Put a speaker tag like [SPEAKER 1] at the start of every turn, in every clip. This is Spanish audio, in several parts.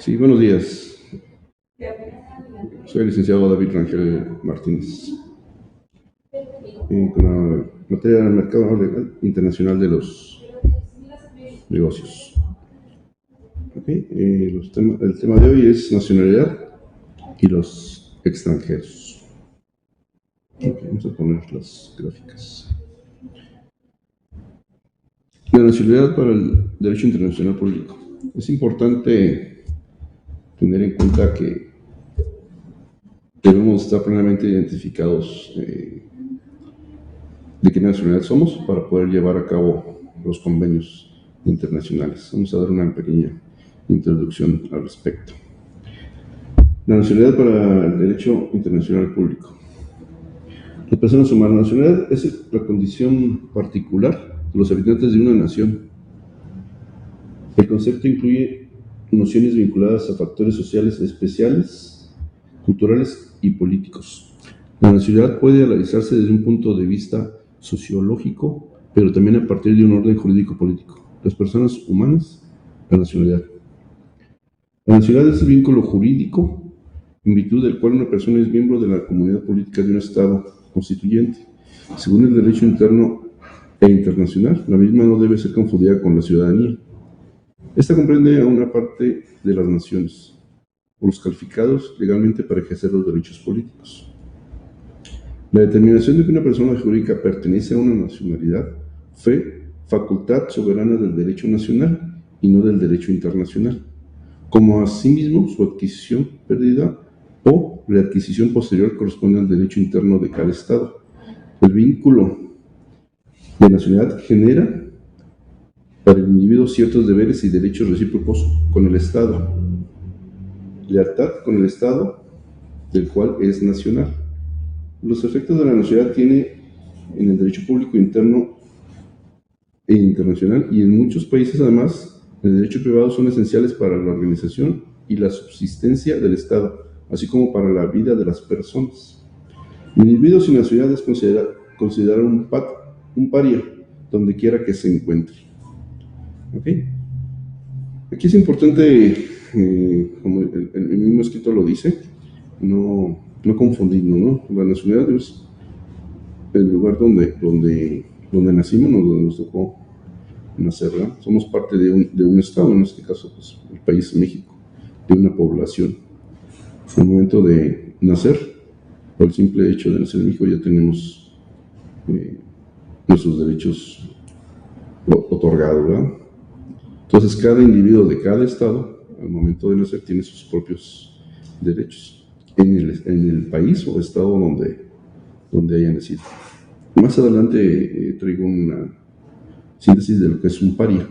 [SPEAKER 1] Sí, buenos días. Soy el licenciado David Rangel Martínez, con la materia del mercado legal internacional de los negocios. Okay, el tema de hoy es nacionalidad y los extranjeros. Okay, vamos a poner las gráficas. La nacionalidad para el derecho internacional público. Es importante tener en cuenta que debemos estar plenamente identificados de qué nacionalidad somos para poder llevar a cabo los convenios internacionales. Vamos a dar una pequeña introducción al respecto. La nacionalidad para el derecho internacional público. Las personas humanas. La nacionalidad es la condición particular de los habitantes de una nación. El concepto incluye nociones vinculadas a factores sociales especiales, culturales y políticos. La nacionalidad puede analizarse desde un punto de vista sociológico, pero también a partir de un orden jurídico-político. Las personas humanas, la nacionalidad. La nacionalidad es el vínculo jurídico en virtud del cual una persona es miembro de la comunidad política de un Estado constituyente. Según el derecho interno e internacional, la misma no debe ser confundida con la ciudadanía. Esta comprende a una parte de las naciones, o los calificados legalmente para ejercer los derechos políticos. La determinación de que una persona jurídica pertenece a una nacionalidad fue facultad soberana del derecho nacional y no del derecho internacional, como asimismo su adquisición perdida o readquisición posterior corresponde al derecho interno de cada Estado. El vínculo de nacionalidad genera para el individuo ciertos deberes y derechos recíprocos con el Estado, lealtad con el Estado del cual es nacional. Los efectos de la nacionalidad tiene en el derecho público interno e internacional y en muchos países además el derecho privado son esenciales para la organización y la subsistencia del Estado, así como para la vida de las personas. El individuo sin nacionalidad es considerado un paria donde quiera que se encuentre. ¿Okay? Aquí es importante, como el mismo escrito lo dice, no confundirnos, ¿no? La nacionalidad es el lugar donde nacimos, donde nos tocó nacer, ¿verdad? Somos parte de un Estado, en este caso, pues, el país México, de una población. Al momento de nacer, por el simple hecho de nacer en México, ya tenemos nuestros derechos otorgados, ¿verdad? Entonces, cada individuo de cada Estado, al momento de nacer, tiene sus propios derechos en el país o estado donde haya nacido. Más adelante traigo una síntesis de lo que es un paria,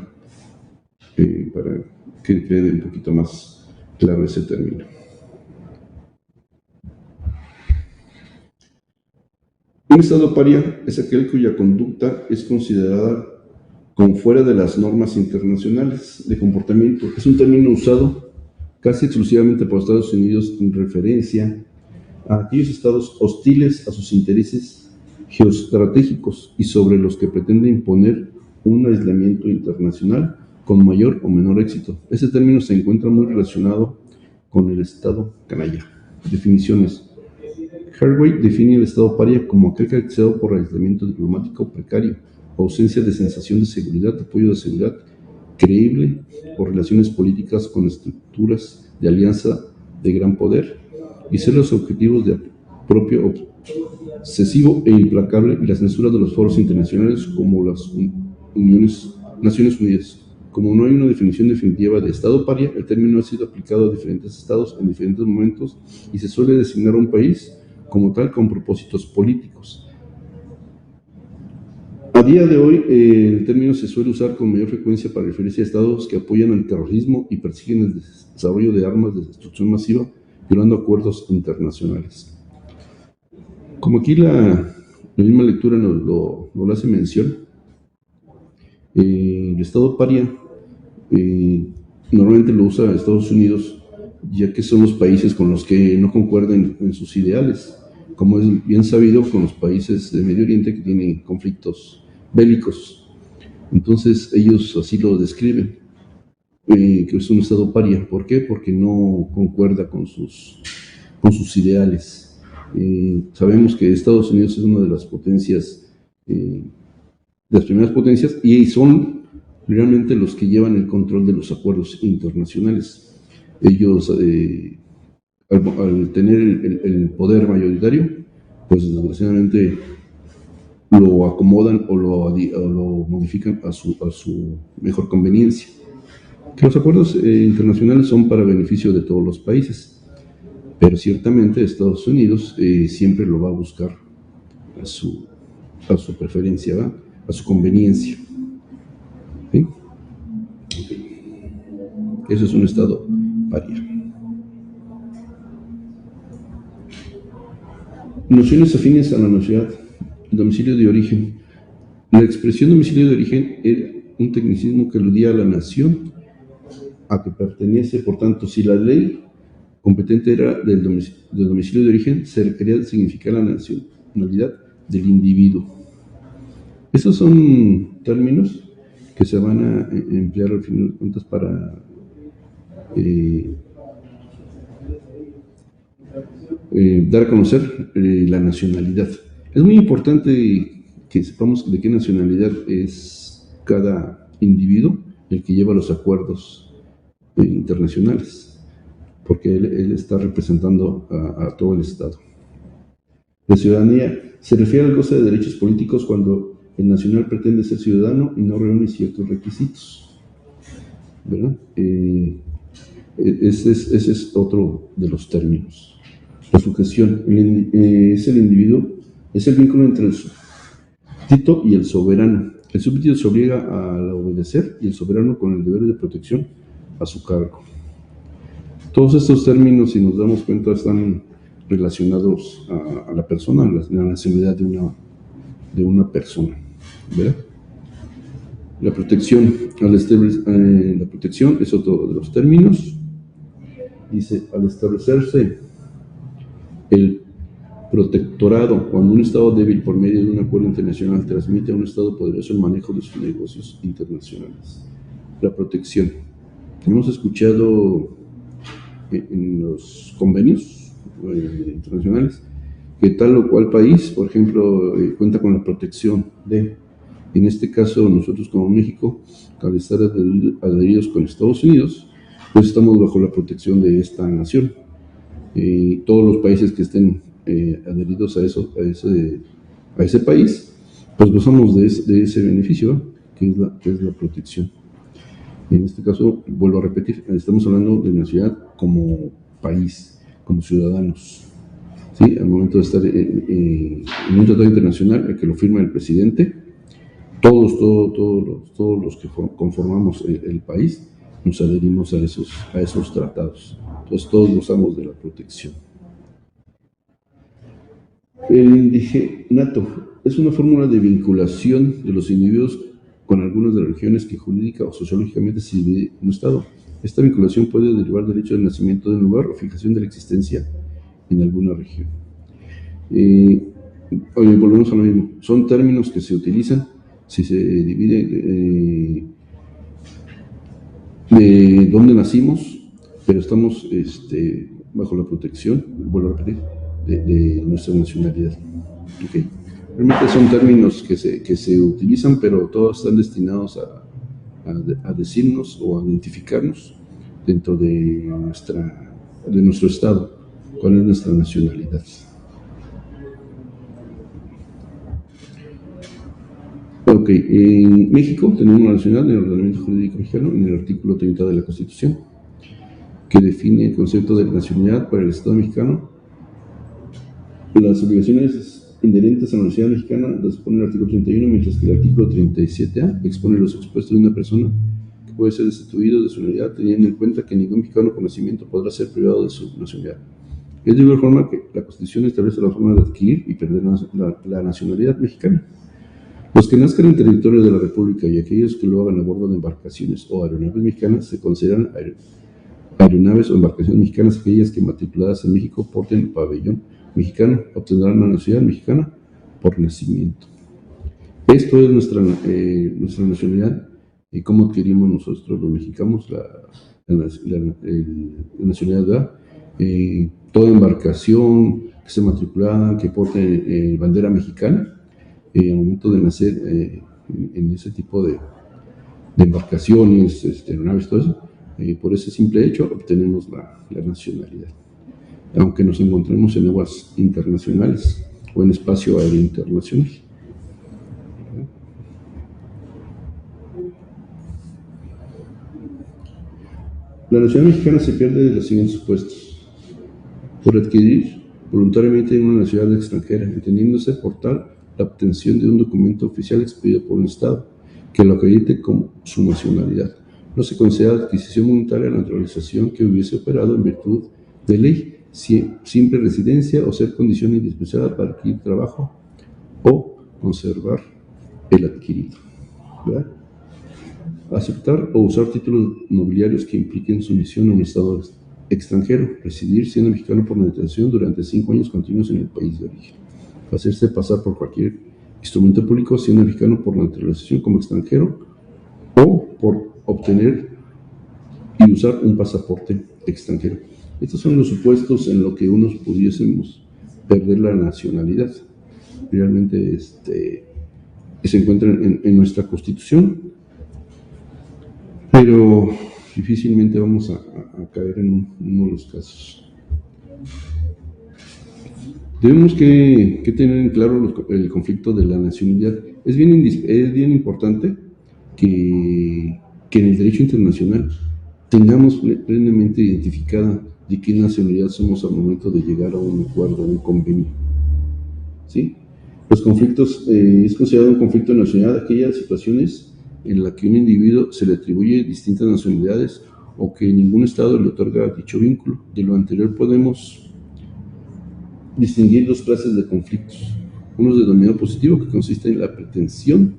[SPEAKER 1] para que quede un poquito más claro ese término. Un estado paria es aquel cuya conducta es considerada como fuera de las normas internacionales de comportamiento. Es un término usado casi exclusivamente por Estados Unidos en referencia a aquellos estados hostiles a sus intereses geoestratégicos y sobre los que pretende imponer un aislamiento internacional con mayor o menor éxito. Este término se encuentra muy relacionado con el estado canalla. Definiciones. Harvey define el estado paria como aquel caracterizado por aislamiento diplomático precario, ausencia de sensación de seguridad, apoyo de seguridad creíble o relaciones políticas con estructuras de alianza de gran poder y ser los objetivos de propio obsesivo e implacable y la censura de los foros internacionales como las Naciones Unidas. Como no hay una definición definitiva de estado paria, el término ha sido aplicado a diferentes estados en diferentes momentos y se suele designar a un país como tal con propósitos políticos. A día de hoy, el término se suele usar con mayor frecuencia para referirse a estados que apoyan el terrorismo y persiguen el desarrollo de armas de destrucción masiva, violando acuerdos internacionales. Como aquí la misma lectura nos lo hace mención, el estado paria normalmente lo usa Estados Unidos, ya que son los países con los que no concuerdan en sus ideales, como es bien sabido con los países de Medio Oriente que tienen conflictos bélicos. Entonces ellos así lo describen. que es un Estado paria. ¿Por qué? Porque no concuerda con sus ideales. Sabemos que Estados Unidos es una de las potencias, de las primeras potencias, y son realmente los que llevan el control de los acuerdos internacionales. Ellos, al tener el poder mayoritario, pues desgraciadamente lo acomodan o lo modifican a su mejor conveniencia. Que los acuerdos internacionales son para beneficio de todos los países, pero ciertamente Estados Unidos siempre lo va a buscar a su preferencia, ¿va? A su conveniencia. ¿Sí? Okay. Eso es un Estado paria. Nociones afines a la nacionalidad. Domicilio de origen. La expresión domicilio de origen era un tecnicismo que aludía a la nación a que pertenece. Por tanto, si la ley competente era del domicilio de origen, se requería significar la nacionalidad del individuo. Esos son términos que se van a emplear al final de cuentas para dar a conocer la nacionalidad. Es muy importante que sepamos de qué nacionalidad es cada individuo el que lleva los acuerdos internacionales, porque él está representando a todo el Estado. La ciudadanía se refiere al goce de derechos políticos cuando el nacional pretende ser ciudadano y no reúne ciertos requisitos, ¿verdad? Ese es otro de los términos. La sujeción es el individuo, es el vínculo entre el súbdito y el soberano. El súbdito se obliga a obedecer y el soberano con el deber de protección a su cargo. Todos estos términos, si nos damos cuenta, están relacionados a la persona, a la nacionalidad de una persona, ¿verdad? La protección. La protección es otro de los términos. Dice, al establecerse el protectorado, cuando un Estado débil por medio de un acuerdo internacional transmite a un Estado poderoso el manejo de sus negocios internacionales. La protección. Hemos escuchado en los convenios internacionales que tal o cual país, por ejemplo, cuenta con la protección de, en este caso nosotros como México, al estar adheridos con Estados Unidos, pues estamos bajo la protección de esta nación. Todos los países que estén adheridos a ese país, pues gozamos de ese beneficio, que es la protección. En este caso, vuelvo a repetir, estamos hablando de nacionalidad como país, como ciudadanos. ¿Sí? Al momento de estar en un tratado internacional, el que lo firma el presidente, todos los que conformamos el país, nos adherimos a esos tratados. Entonces todos gozamos de la protección. El indigenato es una fórmula de vinculación de los individuos con algunas de las regiones que jurídica o sociológicamente se divide en un Estado. Esta vinculación puede derivar del hecho del nacimiento de un lugar o fijación de la existencia en alguna región. Volvemos a lo mismo. Son términos que se utilizan si se divide de dónde nacimos, pero estamos bajo la protección, vuelvo a repetir, de nuestra nacionalidad. Okay. Realmente son términos que se utilizan, pero todos están destinados a decirnos o a identificarnos dentro de nuestro Estado, cuál es nuestra nacionalidad. Ok, en México tenemos una nacionalidad en el ordenamiento jurídico mexicano, en el artículo 30 de la Constitución, que define el concepto de nacionalidad para el Estado mexicano. Las obligaciones inherentes a la nacionalidad mexicana las pone el artículo 31, mientras que el artículo 37A expone los expuestos de una persona que puede ser destituido de su nacionalidad, teniendo en cuenta que ningún mexicano con nacimiento podrá ser privado de su nacionalidad. Es de igual forma que la Constitución establece la forma de adquirir y perder la nacionalidad mexicana. Los que nazcan en territorio de la República y aquellos que lo hagan a bordo de embarcaciones o aeronaves mexicanas se consideran aeronaves o embarcaciones mexicanas. Aquellas que matriculadas en México porten el pabellón mexicano obtendrán la nacionalidad mexicana por nacimiento. Esto es nuestra nacionalidad cómo adquirimos nosotros los mexicanos la nacionalidad, ¿verdad? Toda embarcación que esté matriculada, que porte bandera mexicana, al momento de nacer en ese tipo de embarcaciones, aeronaves, todo eso, por ese simple hecho obtenemos la nacionalidad, aunque nos encontremos en aguas internacionales o en espacio aéreo internacional. La nacionalidad mexicana se pierde de los siguientes supuestos: por adquirir voluntariamente en una nacionalidad extranjera, entendiéndose por tal la obtención de un documento oficial expedido por un Estado que lo acredite como su nacionalidad. No se considera adquisición voluntaria la naturalización que hubiese operado en virtud de ley, simple residencia o ser condición indispensable para adquirir trabajo o conservar el adquirido, ¿verdad? Aceptar o usar títulos nobiliarios que impliquen sumisión a un Estado extranjero, residir siendo mexicano por naturalización durante 5 años continuos en el país de origen, hacerse pasar por cualquier instrumento público siendo mexicano por naturalización como extranjero o por obtener y usar un pasaporte extranjero. Estos son los supuestos en los que unos pudiésemos perder la nacionalidad. Realmente se encuentran en nuestra Constitución, pero difícilmente vamos a caer en uno de los casos. Tenemos que tener en claro el conflicto de la nacionalidad. Es bien importante que en el derecho internacional tengamos plenamente identificada de qué nacionalidad somos al momento de llegar a un acuerdo, a un convenio. ¿Sí? Los conflictos, es considerado un conflicto de nacionalidad aquellas situaciones en las que un individuo se le atribuye distintas nacionalidades o que ningún Estado le otorga dicho vínculo. De lo anterior podemos distinguir 2 clases de conflictos: uno de dominio positivo, que consiste en la pretensión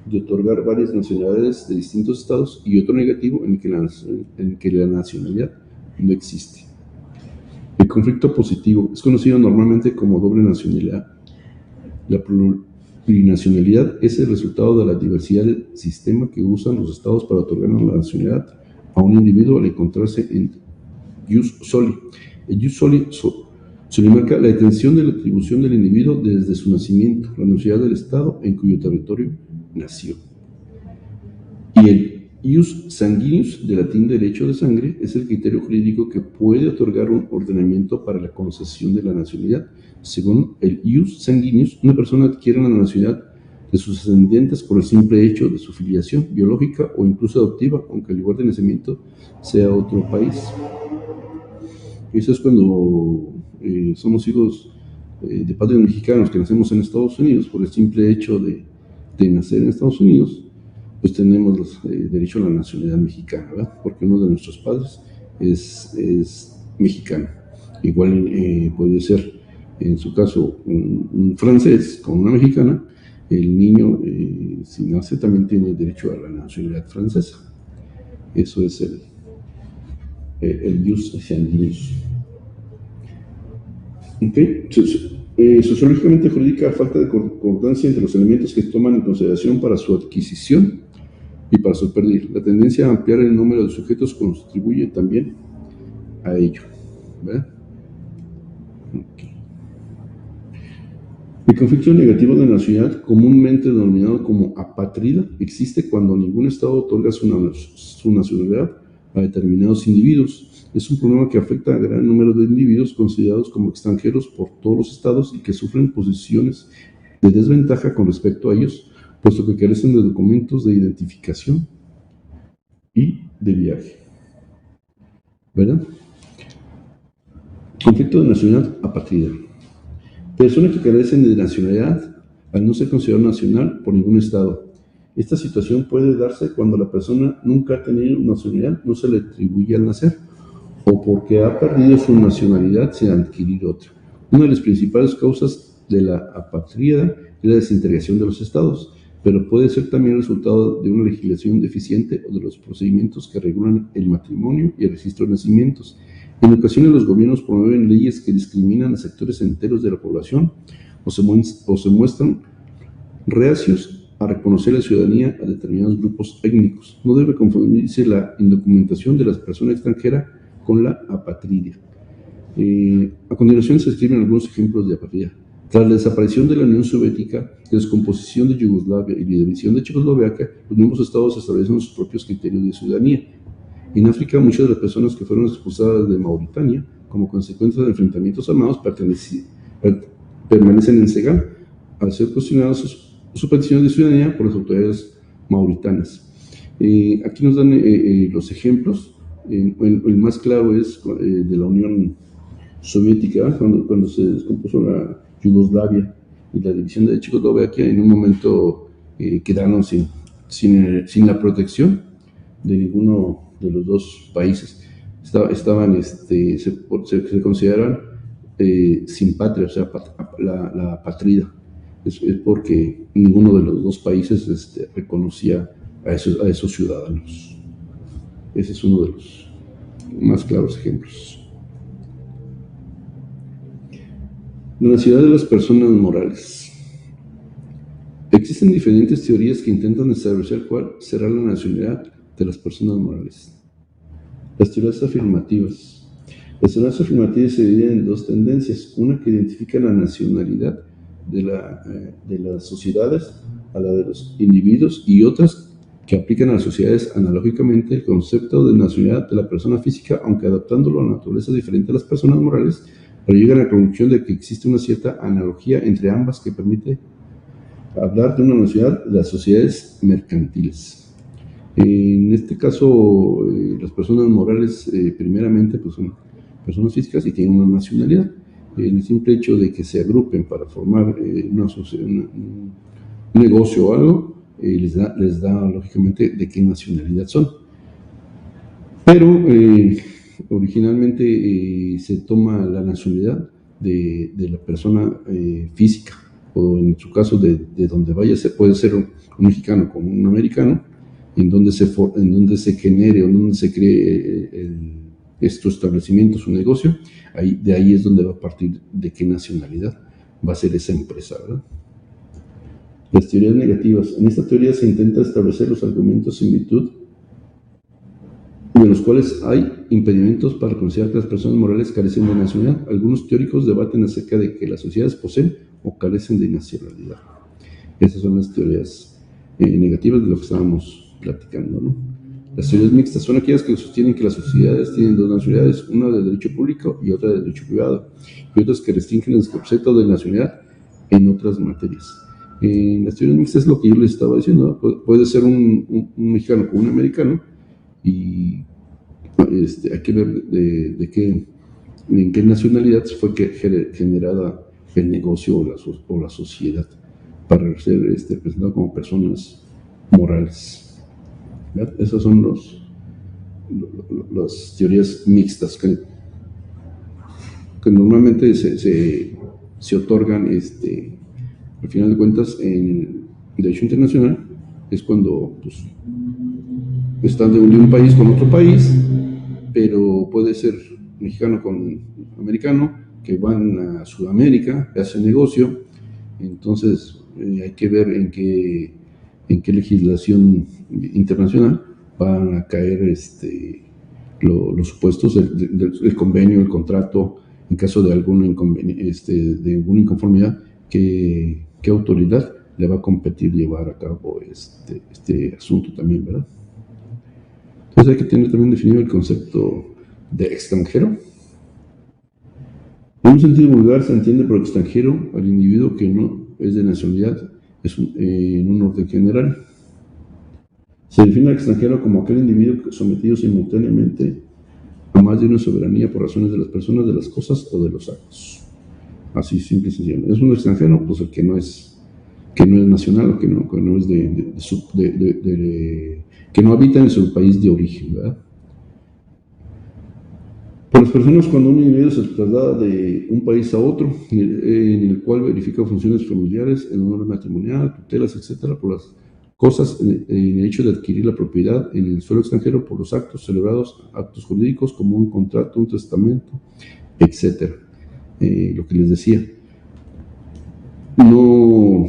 [SPEAKER 1] de otorgar varias nacionalidades de distintos estados, y otro negativo en que la nacionalidad no existe. El conflicto positivo es conocido normalmente como doble nacionalidad. La plurinacionalidad es el resultado de la diversidad del sistema que usan los estados para otorgar la nacionalidad a un individuo al encontrarse en jus soli. El jus soli marca la detención de la atribución del individuo desde su nacimiento, la nacionalidad del estado en cuyo territorio nació. Y el ius sanguinis, de latín derecho de sangre, es el criterio jurídico que puede otorgar un ordenamiento para la concesión de la nacionalidad. Según el ius sanguinis, una persona adquiere la nacionalidad de sus ascendientes por el simple hecho de su filiación biológica o incluso adoptiva, aunque el lugar de nacimiento sea otro país. Eso es cuando somos hijos de padres mexicanos que nacemos en Estados Unidos. Por el simple hecho de nacer en Estados Unidos, pues tenemos derecho a la nacionalidad mexicana, ¿verdad? Porque uno de nuestros padres es mexicano. Igual puede ser, en su caso, un francés con una mexicana. El niño, si nace, también tiene derecho a la nacionalidad francesa. Eso es el jus sanguinis. Okay. Sociológicamente jurídica, falta de concordancia entre los elementos que se toman en consideración para su adquisición y para su pérdida. La tendencia a ampliar el número de sujetos contribuye también a ello, ¿verdad? Okay. El conflicto negativo de la nacionalidad, comúnmente denominado como apátrida, existe cuando ningún Estado otorga su nacionalidad a determinados individuos. Es un problema que afecta a gran número de individuos considerados como extranjeros por todos los estados y que sufren posiciones de desventaja con respecto a ellos, puesto que carecen de documentos de identificación y de viaje, ¿verdad? Conflicto de nacionalidad apátrida. Personas que carecen de nacionalidad al no ser considerado nacional por ningún estado. Esta situación puede darse cuando la persona nunca ha tenido nacionalidad, no se le atribuye al nacer, o porque ha perdido su nacionalidad sin adquirir otra. Una de las principales causas de la apatría es la desintegración de los estados, pero puede ser también resultado de una legislación deficiente o de los procedimientos que regulan el matrimonio y el registro de nacimientos. En ocasiones los gobiernos promueven leyes que discriminan a sectores enteros de la población o se muestran reacios a reconocer la ciudadanía a determinados grupos étnicos. No debe confundirse la indocumentación de la persona extranjera con la apatridia. A continuación se escriben algunos ejemplos de apatría. Tras la desaparición de la Unión Soviética, descomposición de Yugoslavia y la división de Checoslovaquia, los nuevos estados establecieron sus propios criterios de ciudadanía. En África, muchas de las personas que fueron expulsadas de Mauritania como consecuencia de enfrentamientos armados permanecen en Senegal al ser cuestionadas su petición de ciudadanía por las autoridades mauritanas. Aquí nos dan los ejemplos. El más claro es de la Unión Soviética, cuando se descompuso la Yugoslavia y la división de Checoslovaquia. En un momento quedaron sin la protección de ninguno de los dos países. Se consideran sin patria, o sea, la apatrida. Es porque ninguno de los dos países reconocía a esos ciudadanos. Ese es uno de los más claros ejemplos. La nacionalidad de las personas morales. Existen diferentes teorías que intentan establecer cuál será la nacionalidad de las personas morales. Las teorías afirmativas. Las teorías afirmativas se dividen en dos tendencias: una que identifica la nacionalidad de las sociedades a la de los individuos, y otras que aplican a las sociedades analógicamente el concepto de nacionalidad de la persona física, aunque adaptándolo a la naturaleza diferente de las personas morales, pero llegan a la conclusión de que existe una cierta analogía entre ambas que permite hablar de una nacionalidad de las sociedades mercantiles. En este caso, las personas morales primeramente pues son personas físicas y tienen una nacionalidad. El simple hecho de que se agrupen para formar un negocio o algo les da lógicamente de qué nacionalidad son. Pero originalmente se toma la nacionalidad de la persona física, o en su caso de donde vaya, puede ser un mexicano como un americano, en donde se genere o en donde se cree su establecimiento, su negocio. De ahí es donde va a partir de qué nacionalidad va a ser esa empresa, ¿verdad? Las teorías negativas. En esta teoría se intenta establecer los argumentos en virtud de los cuales hay impedimentos para considerar que las personas morales carecen de nacionalidad. Algunos teóricos debaten acerca de que las sociedades poseen o carecen de nacionalidad. Esas son las teorías negativas de lo que estábamos platicando, ¿no? Las teorías mixtas son aquellas que sostienen que las sociedades tienen dos nacionalidades, una de derecho público y otra de derecho privado, y otras que restringen el concepto de nacionalidad en otras materias. Las teorías mixtas es lo que yo les estaba diciendo, ¿no? Puede ser un mexicano con un americano, y hay que ver en qué nacionalidad fue generada el negocio o la sociedad para ser presentado como personas morales. ¿Verdad? Esas son las teorías mixtas que normalmente se otorgan, al final de cuentas, en derecho internacional. Es cuando pues, están de un país con otro país, pero puede ser mexicano con americano, que van a Sudamérica, hacen negocio. Entonces hay que ver en qué legislación internacional van a caer los supuestos del convenio, el contrato, en caso de alguna inconformidad, qué autoridad le va a competir llevar a cabo este asunto también, ¿verdad? Entonces hay que tener también definido el concepto de extranjero. En un sentido vulgar se entiende por extranjero al individuo que no es de nacionalidad en un orden general. Se define al extranjero como aquel individuo sometido simultáneamente a más de una soberanía por razones de las personas, de las cosas o de los actos. Así, simple y sencillo. Es un extranjero, pues el que no es nacional, o que no es que no habita en su país de origen, ¿verdad? Por las personas, cuando un individuo se traslada de un país a otro, en el cual verifica funciones familiares, el honor matrimonial, tutelas, etcétera, por las cosas, en el hecho de adquirir la propiedad en el suelo extranjero por los actos celebrados, actos jurídicos como un contrato, un testamento, etcétera. Lo que les decía, no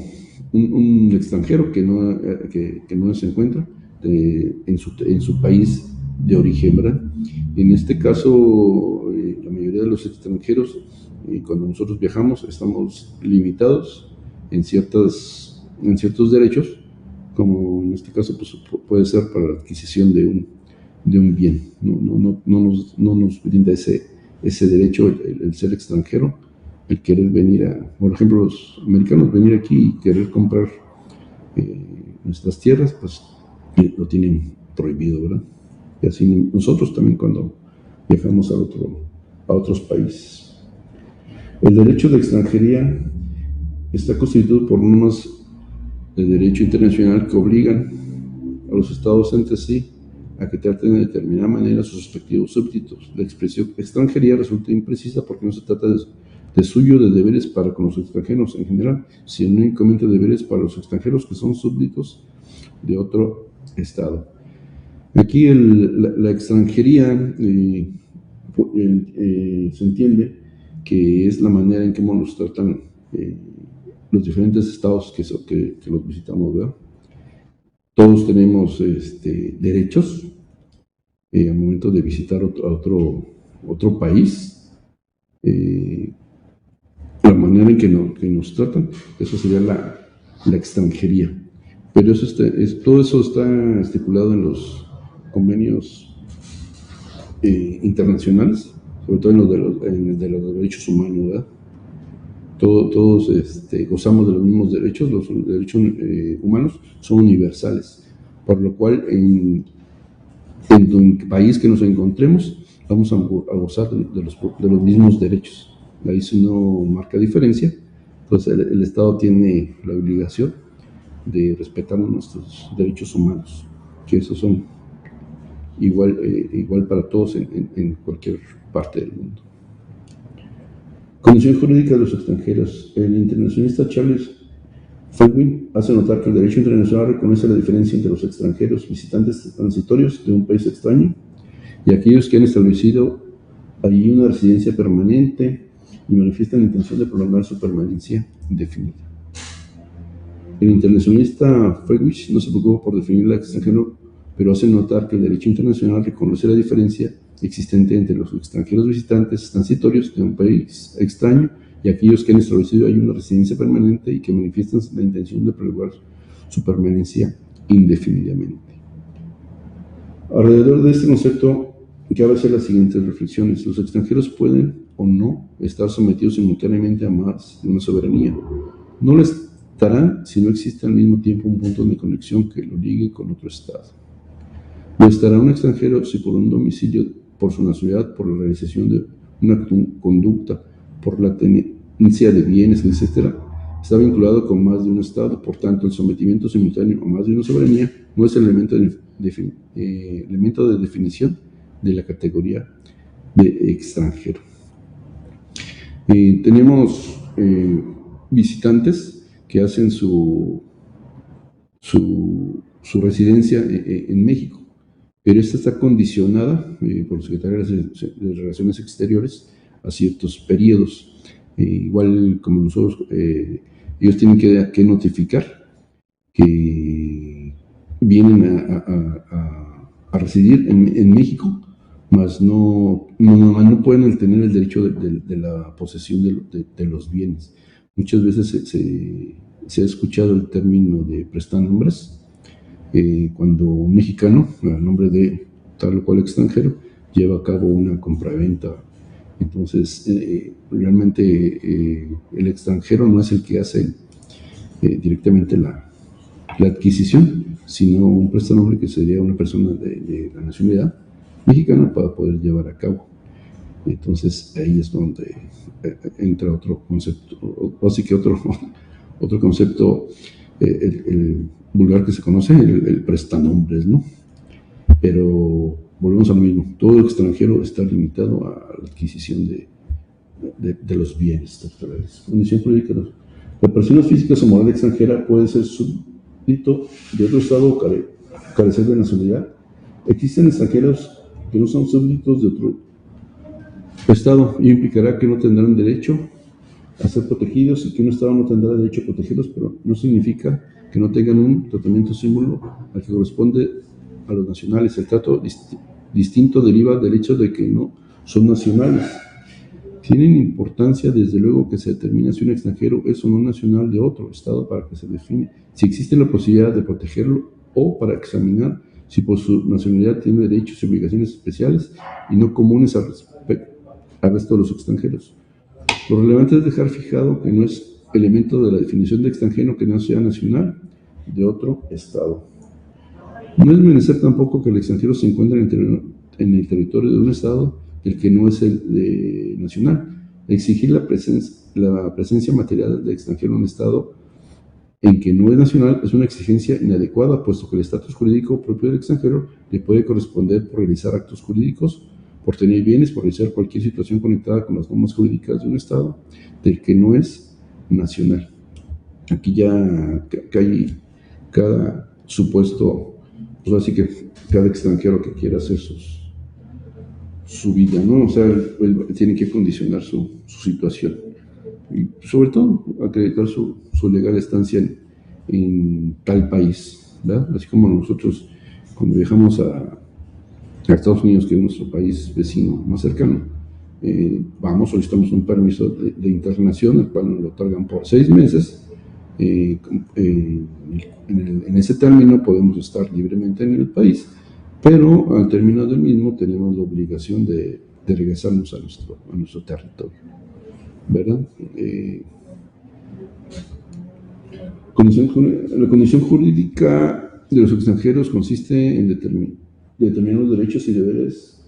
[SPEAKER 1] un extranjero que no se encuentra en su país de origen, ¿verdad? En este caso, la mayoría de los extranjeros, cuando nosotros viajamos, estamos limitados en ciertos derechos, como en este caso pues, puede ser para la adquisición de un bien. No nos brinda ese derecho el ser extranjero, el querer venir por ejemplo, los americanos venir aquí y querer comprar nuestras tierras, pues lo tienen prohibido, ¿verdad? Y así nosotros también cuando viajamos a otros países. El derecho de extranjería está constituido por normas de derecho internacional que obligan a los estados entre sí a que traten de determinada manera sus respectivos súbditos. La expresión extranjería resulta imprecisa porque no se trata de suyo de deberes para con los extranjeros en general, sino únicamente de deberes para los extranjeros que son súbditos de otro estado. Aquí la extranjería se entiende que es la manera en que nos tratan los diferentes estados que los visitamos, ¿verdad? Todos tenemos derechos al momento de visitar otro país. La manera en que nos tratan, eso sería la extranjería. Pero todo eso está estipulado en los convenios internacionales, sobre todo en el de los derechos humanos, ¿verdad? Todos gozamos de los mismos derechos, los derechos humanos son universales, por lo cual en el país que nos encontremos vamos a gozar de los mismos derechos. Ahí si no marca diferencia, pues el Estado tiene la obligación de respetar nuestros derechos humanos, que esos son igual para todos en cualquier parte del mundo. Condición jurídica de los extranjeros. El internacionalista Charles Fenwick hace notar que el derecho internacional reconoce la diferencia entre los extranjeros visitantes transitorios de un país extraño y aquellos que han establecido allí una residencia permanente y manifiestan la intención de prolongar su permanencia indefinida. El internacionalista Fenwick no se preocupa por definir al extranjero, pero hace notar que el derecho internacional reconoce la diferencia existente entre los extranjeros visitantes transitorios de un país extraño y aquellos que han establecido ahí una residencia permanente y que manifiestan la intención de prolongar su permanencia indefinidamente. Alrededor de este concepto cabe hacer las siguientes reflexiones. Los extranjeros pueden o no estar sometidos simultáneamente a más de una soberanía. No lo estarán si no existe al mismo tiempo un punto de conexión que lo ligue con otro estado. Lo estará un extranjero si por un domicilio, por su nacionalidad, por la realización de una conducta, por la tenencia de bienes, etc., está vinculado con más de un estado. Por tanto, el sometimiento simultáneo a más de una soberanía no es el elemento de definición de la categoría de extranjero. Tenemos visitantes que hacen su residencia en México, pero esta está condicionada por el secretario de Relaciones Exteriores a ciertos periodos. Igual como nosotros, ellos tienen que notificar que vienen a residir en México, mas no pueden tener el derecho de la posesión de los bienes. Muchas veces se ha escuchado el término de prestanombres, cuando un mexicano, a nombre de tal o cual extranjero, lleva a cabo una compraventa. Entonces, realmente el extranjero no es el que hace directamente la adquisición, sino un prestanombre que sería una persona de la nacionalidad mexicana para poder llevar a cabo. Entonces, ahí es donde entra otro concepto, o sí que otro concepto, el vulgar que se conoce, el prestanombres, ¿no? Pero volvemos a lo mismo, todo extranjero está limitado a la adquisición de los bienes territoriales. Condición jurídica. La persona física o moral extranjera puede ser súbdito de otro estado o carecer de nacionalidad. Existen extranjeros que no son súbditos de otro estado y implicará que no tendrán derecho a ser protegidos y que un Estado no tendrá derecho a protegerlos, pero no significa que no tengan un tratamiento similar al que corresponde a los nacionales. El trato distinto deriva del hecho de que no son nacionales. Tienen importancia, desde luego, que se determine si un extranjero es o no nacional de otro Estado para que se define si existe la posibilidad de protegerlo o para examinar si por su nacionalidad tiene derechos y obligaciones especiales y no comunes al resto de los extranjeros. Lo relevante es dejar fijado que no es elemento de la definición de extranjero que no sea nacional de otro Estado. No es menester tampoco que el extranjero se encuentre en el territorio de un Estado el que no es el nacional. Exigir la presencia material del extranjero en un Estado en que no es nacional es una exigencia inadecuada, puesto que el estatus jurídico propio del extranjero le puede corresponder por realizar actos jurídicos, por tener bienes, por realizar cualquier situación conectada con las normas jurídicas de un Estado del que no es nacional. Aquí ya hay cada supuesto, pues así que cada extranjero que quiera hacer su vida, ¿no? O sea, él tiene que condicionar su situación y sobre todo acreditar su legal estancia en tal país, ¿verdad? Así como nosotros cuando viajamos a Estados Unidos, que es nuestro país vecino más cercano, solicitamos un permiso de internación, el cual nos lo otorgan por 6 meses. En ese término podemos estar libremente en el país, pero al término del mismo tenemos la obligación de regresarnos a nuestro territorio, ¿verdad? La condición jurídica de los extranjeros consiste en determinar los derechos y deberes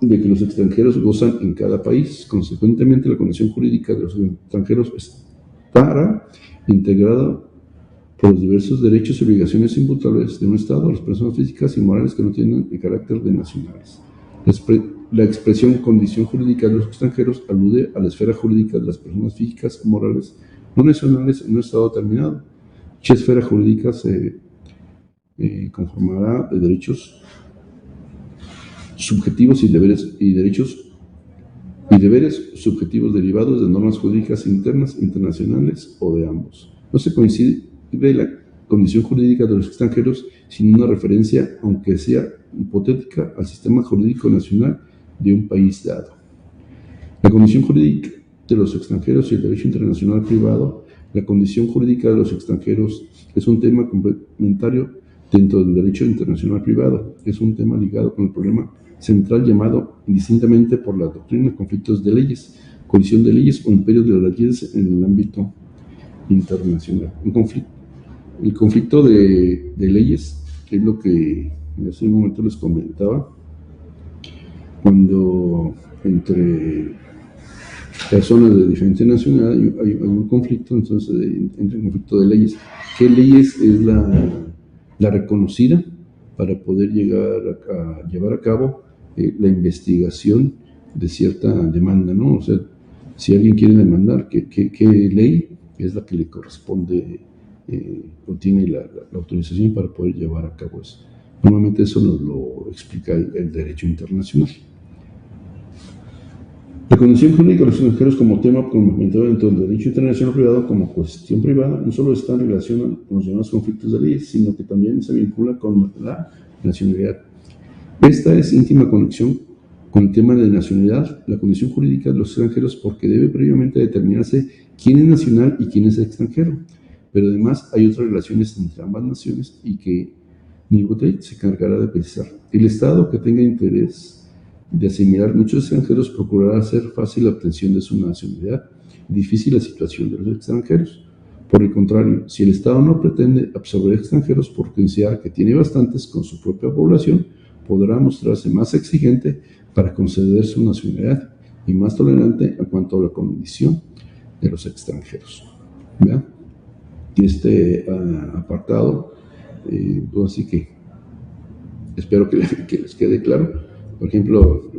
[SPEAKER 1] de que los extranjeros gozan en cada país. Consecuentemente, la condición jurídica de los extranjeros estará integrada por los diversos derechos y obligaciones imputables de un Estado a las personas físicas y morales que no tienen el carácter de nacionales. La expresión condición jurídica de los extranjeros alude a la esfera jurídica de las personas físicas y morales no nacionales en un Estado determinado. Dicha esfera jurídica se conformará de derechos subjetivos y deberes subjetivos derivados de normas jurídicas internas, internacionales o de ambos. No se coincide la condición jurídica de los extranjeros sin una referencia, aunque sea hipotética, al sistema jurídico nacional de un país dado. La condición jurídica de los extranjeros y el derecho internacional privado. La condición jurídica de los extranjeros es un tema complementario dentro del derecho internacional privado. Es un tema ligado con el problema central llamado indistintamente por la doctrina conflictos de leyes, colisión de leyes o imperio de las leyes en el ámbito internacional. El conflicto de leyes es lo que hace un momento les comentaba, cuando entre personas de diferentes nacionalidades hay un conflicto, entonces entra en conflicto de leyes. ¿Qué leyes es la reconocida para poder llevar a cabo la investigación de cierta demanda, ¿no? O sea, si alguien quiere demandar, ¿qué ley es la que le corresponde o tiene la autorización para poder llevar a cabo eso? Normalmente eso nos lo explica el derecho internacional. La condición jurídica de los extranjeros como tema complementario dentro del derecho internacional privado como cuestión privada no solo está en relación con los demás conflictos de leyes, sino que también se vincula con la nacionalidad. Esta es íntima conexión con el tema de nacionalidad, la condición jurídica de los extranjeros, porque debe previamente determinarse quién es nacional y quién es extranjero. Pero además hay otras relaciones entre ambas naciones y que Newgate se encargará de precisar. El Estado que tenga interés de asimilar muchos extranjeros procurará hacer fácil la obtención de su nacionalidad y difícil la situación de los extranjeros. Por el contrario, si el Estado no pretende absorber extranjeros por considerar que tiene bastantes con su propia población, podrá mostrarse más exigente para conceder su nacionalidad y más tolerante en cuanto a la condición de los extranjeros. ¿Vean? Y este apartado, pues así que espero que les quede claro. Por ejemplo,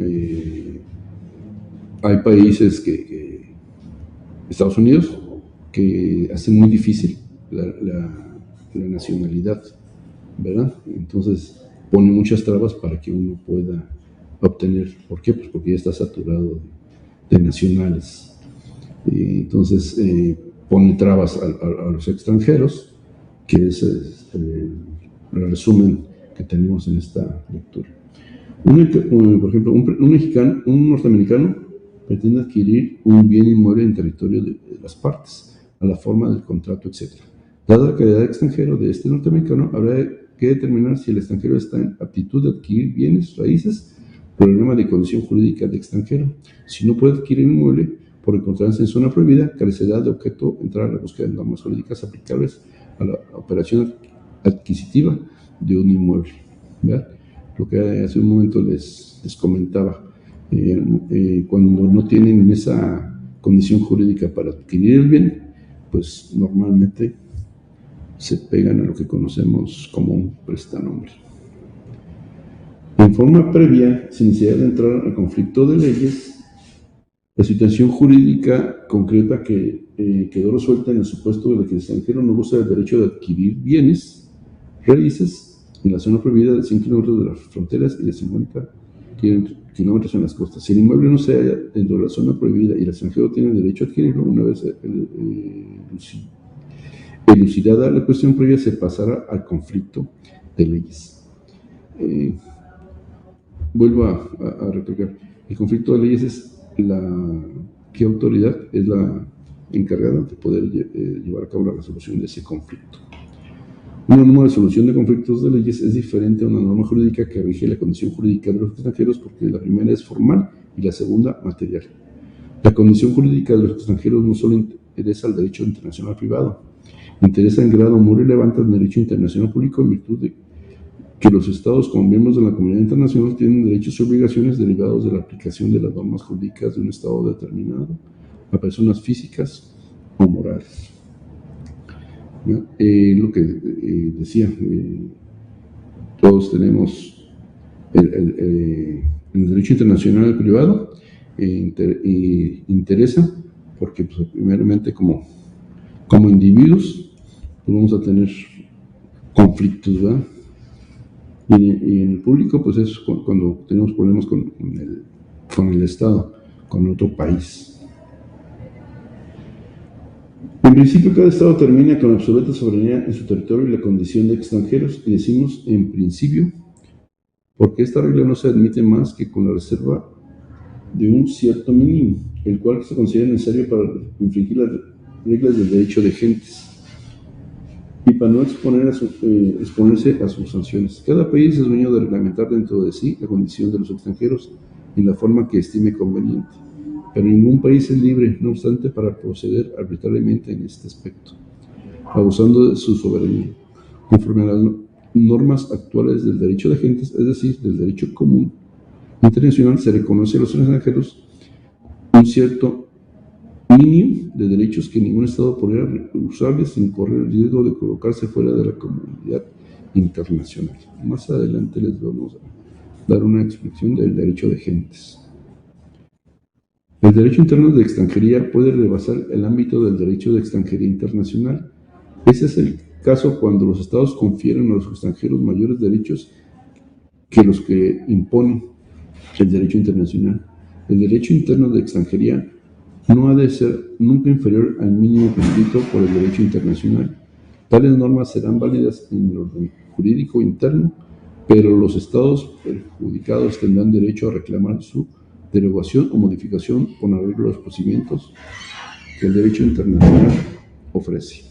[SPEAKER 1] hay países Estados Unidos, que hacen muy difícil la nacionalidad, ¿verdad? Entonces pone muchas trabas para que uno pueda obtener. ¿Por qué? Pues porque ya está saturado de nacionales. Entonces, pone trabas a los extranjeros, que es el resumen que tenemos en esta lectura. Por ejemplo, un norteamericano pretende adquirir un bien inmueble en territorio de las partes, a la forma del contrato, etc. Dada la calidad de extranjero de este norteamericano, habrá que determinar si el extranjero está en aptitud de adquirir bienes raíces, problema de condición jurídica de extranjero. Si no puede adquirir un inmueble por encontrarse en zona prohibida, carecerá de objeto entrar a la búsqueda de normas jurídicas aplicables a la operación adquisitiva de un inmueble. ¿Verdad? Lo que hace un momento les comentaba, cuando no tienen esa condición jurídica para adquirir el bien, pues normalmente se pegan a lo que conocemos como un prestanombre. En forma previa, sin necesidad de entrar al conflicto de leyes, la situación jurídica concreta que quedó resuelta en el supuesto de que el extranjero no goza del derecho de adquirir bienes raíces en la zona prohibida de 100 kilómetros de las fronteras y de 50 kilómetros en las costas. Si el inmueble no se halla dentro de la zona prohibida y el extranjero tiene derecho a adquirirlo, una vez elucidada la cuestión previa, se pasará al conflicto de leyes. Vuelvo a recalcar, el conflicto de leyes es qué autoridad es la encargada de poder llevar a cabo la resolución de ese conflicto. Una norma de resolución de conflictos de leyes es diferente a una norma jurídica que rige la condición jurídica de los extranjeros, porque la primera es formal y la segunda material. La condición jurídica de los extranjeros no solo interesa al derecho internacional privado, interesa en grado muy relevante al derecho internacional público, en virtud de que los estados, como miembros de la comunidad internacional, tienen derechos y obligaciones derivados de la aplicación de las normas jurídicas de un estado determinado a personas físicas o morales. Lo que decía, todos tenemos el derecho internacional privado, interesa porque pues, primeramente como individuos pues, vamos a tener conflictos, ¿verdad? Y en el público pues es cuando tenemos problemas con el Estado, con otro país. En principio, cada Estado termina con absoluta soberanía en su territorio y la condición de extranjeros, y decimos en principio, porque esta regla no se admite más que con la reserva de un cierto mínimo, el cual se considera necesario para infringir las reglas del derecho de gentes y para no exponerse a sus sanciones. Cada país es dueño de reglamentar dentro de sí la condición de los extranjeros en la forma que estime conveniente, pero ningún país es libre, no obstante, para proceder arbitrariamente en este aspecto, abusando de su soberanía, conforme a las normas actuales del derecho de gentes, es decir, del derecho común internacional. Se reconoce a los extranjeros un cierto mínimo de derechos que ningún Estado podría usarles sin correr el riesgo de colocarse fuera de la comunidad internacional. Más adelante les vamos a dar una explicación del derecho de gentes. El derecho interno de extranjería puede rebasar el ámbito del derecho de extranjería internacional. Ese es el caso cuando los Estados confieren a los extranjeros mayores derechos que los que impone el derecho internacional. El derecho interno de extranjería no ha de ser nunca inferior al mínimo prescrito por el derecho internacional. Tales normas serán válidas en el orden jurídico interno, pero los Estados perjudicados tendrán derecho a reclamar su derogación o modificación con arreglo a los procedimientos que el derecho internacional ofrece.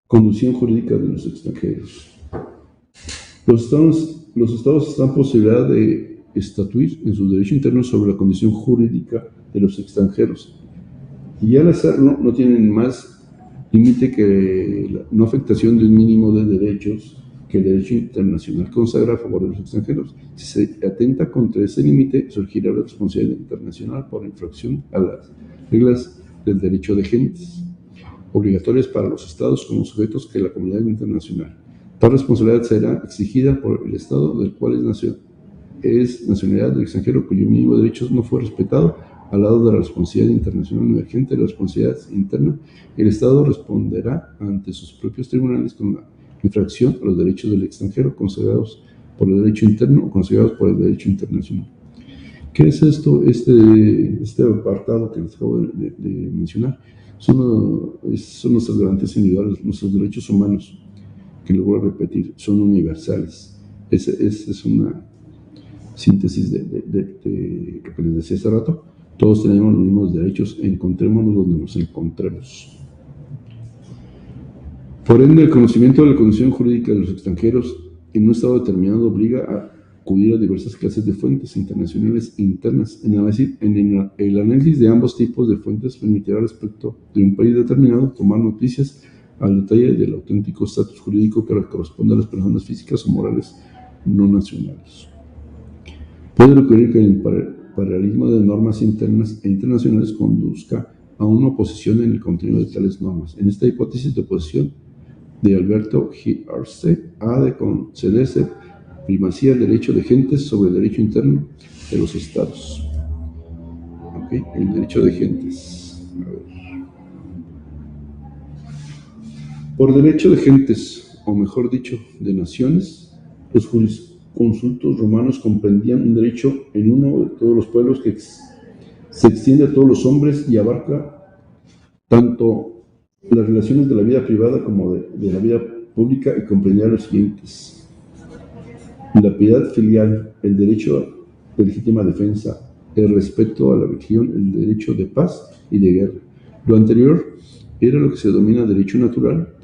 [SPEAKER 1] Condición jurídica de los extranjeros. Los estados están en posibilidad de estatuir en su derecho interno sobre la condición jurídica de los extranjeros, y al hacerlo no tienen más límite que la no afectación de un mínimo de derechos que el derecho internacional consagra a favor de los extranjeros. Si se atenta contra ese límite, surgirá la responsabilidad internacional por infracción a las reglas del derecho de gentes, obligatorias para los estados como sujetos que la comunidad internacional. Tal responsabilidad será exigida por el Estado del cual es nacionalidad del extranjero cuyo mínimo de derechos no fue respetado. Al lado de la responsabilidad internacional emergente de la responsabilidad interna, el Estado responderá ante sus propios tribunales con la infracción a los derechos del extranjero considerados por el derecho interno o considerados por el derecho internacional. ¿Qué es esto? Este apartado que les acabo de mencionar son nuestros garantías individuales, nuestros derechos humanos, que lo voy a repetir, son universales. Esa es una síntesis de lo que les decía hace rato. Todos tenemos los mismos derechos, encontrémonos donde nos encontremos. Por ende, el conocimiento de la condición jurídica de los extranjeros en un estado determinado obliga a acudir a diversas clases de fuentes internacionales e internas. El análisis de ambos tipos de fuentes permitirá respecto de un país determinado tomar noticias al detalle del auténtico estatus jurídico que corresponde a las personas físicas o morales no nacionales. Puede ocurrir que el paralelismo de normas internas e internacionales conduzca a una oposición en el contenido de tales normas. En esta hipótesis de oposición de Alberto G. Arce ha de concederse primacía al derecho de gentes sobre el derecho interno de los estados. ¿Okay? El derecho de gentes. A ver. Por derecho de gentes, o mejor dicho, de naciones, los jurisconsultos romanos comprendían un derecho en uno de todos los pueblos que se extiende a todos los hombres y abarca tanto las relaciones de la vida privada como de la vida pública, y comprendía los siguientes: la piedad filial, el derecho de legítima defensa, el respeto a la religión, el derecho de paz y de guerra. Lo anterior era lo que se denomina derecho natural,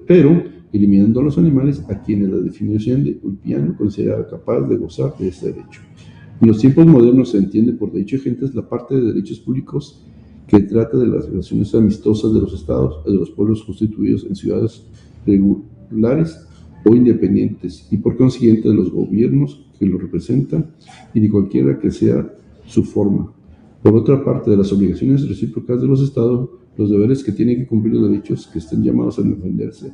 [SPEAKER 1] pero eliminando a los animales a quienes la definición de Ulpiano consideraba capaz de gozar de este derecho. En los tiempos modernos se entiende por derecho de gentes la parte de derechos públicos que trata de las relaciones amistosas de los estados y de los pueblos constituidos en ciudades regulares o independientes, y por consiguiente de los gobiernos que los representan y de cualquiera que sea su forma. Por otra parte, de las obligaciones recíprocas de los estados, los deberes que tienen que cumplir los derechos que estén llamados a defenderse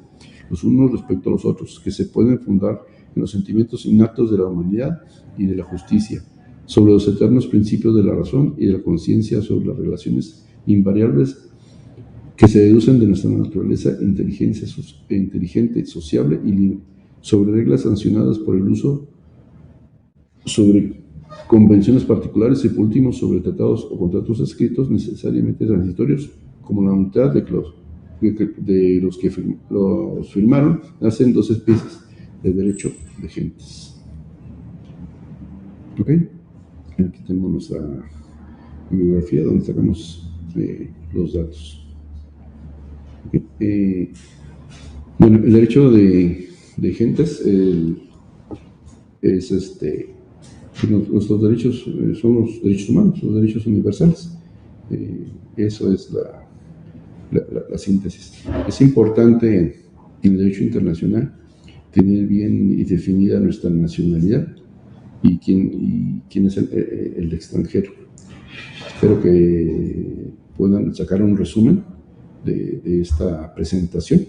[SPEAKER 1] los unos respecto a los otros, que se pueden fundar en los sentimientos innatos de la humanidad y de la justicia, sobre los eternos principios de la razón y de la conciencia, sobre las relaciones invariables que se deducen de nuestra naturaleza inteligente, sociable y libre, sobre reglas sancionadas por el uso, sobre convenciones particulares y, por último, sobre tratados o contratos escritos necesariamente transitorios, como la unidad de los que los firmaron. Nacen dos especies de derecho de gentes. ¿Ok? Aquí tenemos nuestra bibliografía donde sacamos los datos. Okay. Bueno, el derecho de gentes es nuestros derechos son los derechos humanos, los derechos universales. Eso es la síntesis. Es importante en el derecho internacional tener bien definida nuestra nacionalidad y quién es el extranjero. Espero que puedan sacar un resumen de esta presentación.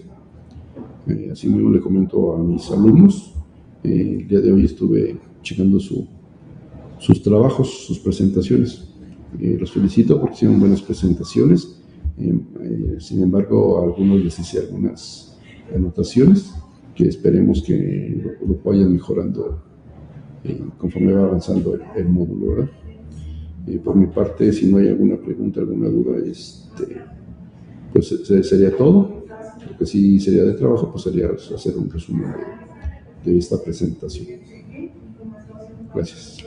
[SPEAKER 1] Así mismo le comento a mis alumnos. El día de hoy estuve checando sus trabajos, sus presentaciones. Los felicito porque hicieron buenas presentaciones. Sin embargo, a algunos les hice algunas anotaciones que esperemos que lo vayan mejorando conforme va avanzando el módulo, ¿verdad? Por mi parte, si no hay alguna pregunta, alguna duda, pues sería todo. Lo que sí sería de trabajo, pues sería hacer un resumen de esta presentación. Gracias.